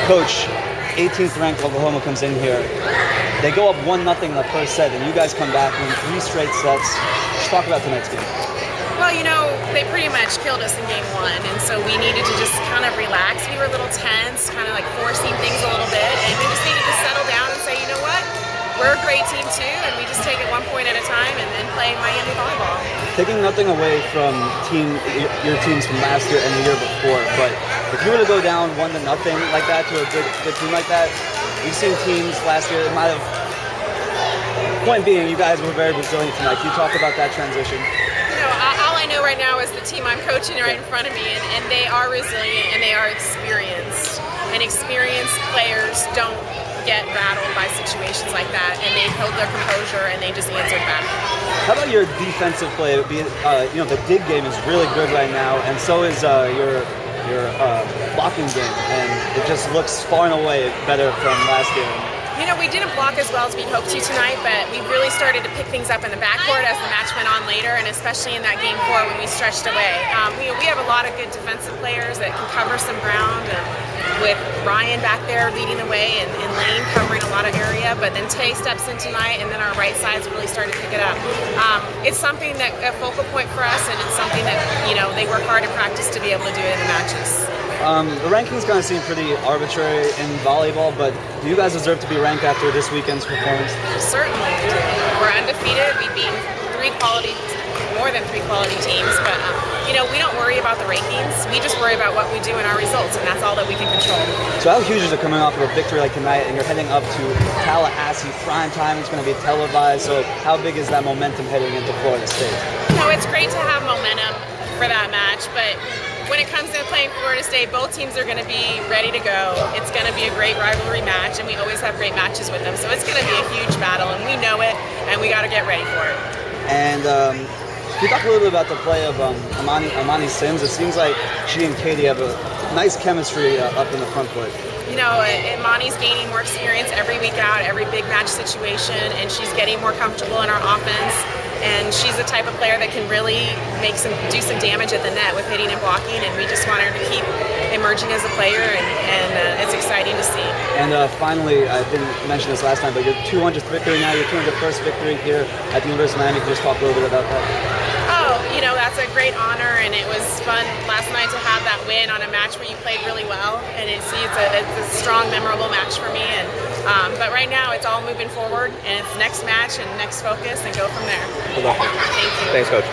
Coach, 18th ranked Oklahoma comes in here. They go up 1-0 in the first set, and you guys come back in 3 straight sets. Let's talk about tonight's game. Well, they pretty much killed us in game 1, and so we needed to just kind of relax. We were a little tense, kind of like forcing things a little bit, and we just needed to settle down and say, you know what? We're a great team too, and we just take it 1 point at a time and then play Miami volleyball. Taking nothing away from your teams from last year and the year before, but if you were to go down 1-0 like that to a good team like that, we've seen teams last year that might have. Point being, you guys were very resilient tonight. Can you talk about that transition? All I know right now is the team I'm coaching right in front of me, and they are resilient and they are experienced. And experienced players don't get rattled by situations like that, and they held their composure and they just answered back. How about your defensive play? The dig game is really good right now, and so is your blocking game, and it just looks far and away better from last year. We didn't block as well as we'd hoped to tonight, but we really started to pick things up in the backcourt as the match went on later, and especially in that game 4 when we stretched away. We have a lot of good defensive players that can cover some ground, and with Ryan back there leading the way and Lane covering a lot of area, but then Tay steps in tonight, and then our right sides really started to pick it up. It's something that a focal point for us, and it's something that they work hard in practice to be able to do it in the matches. The rankings kind of seem pretty arbitrary in volleyball, but do you guys deserve to be ranked after this weekend's performance? Certainly we do. We're undefeated. We've beaten more than three quality teams, but we don't worry about the rankings. We just worry about what we do in our results, and that's all that we can control. So how huge is it coming off of a victory like tonight, and you're heading up to Tallahassee, prime time, it's going to be televised, so how big is that momentum heading into Florida State? It's great to have momentum for that match, but when it comes to playing Florida State, both teams are going to be ready to go. It's going to be a great rivalry match, and we always have great matches with them. So it's going to be a huge battle, and we know it, and we got to get ready for it. And can you talk a little bit about the play of Amani Sims? It seems like she and Katie have a nice chemistry up in the front court. Amani's gaining more experience every week out, every big match situation, and she's getting more comfortable in our offense. And she's the type of player that can really do some damage at the net with hitting and blocking, and we just want her to keep emerging as a player, and it's exciting to see. And finally, I didn't mention this last time, but your 200th victory now, your 201st victory here at the University of Miami. Can you just talk a little bit about that? That's a great honor, and it was fun last night to have that win on a match where you played really well, and it's a strong, memorable match for me. And but right now, it's all moving forward, and it's next match and next focus, and go from there. Good luck. Thank you. Thanks, Coach.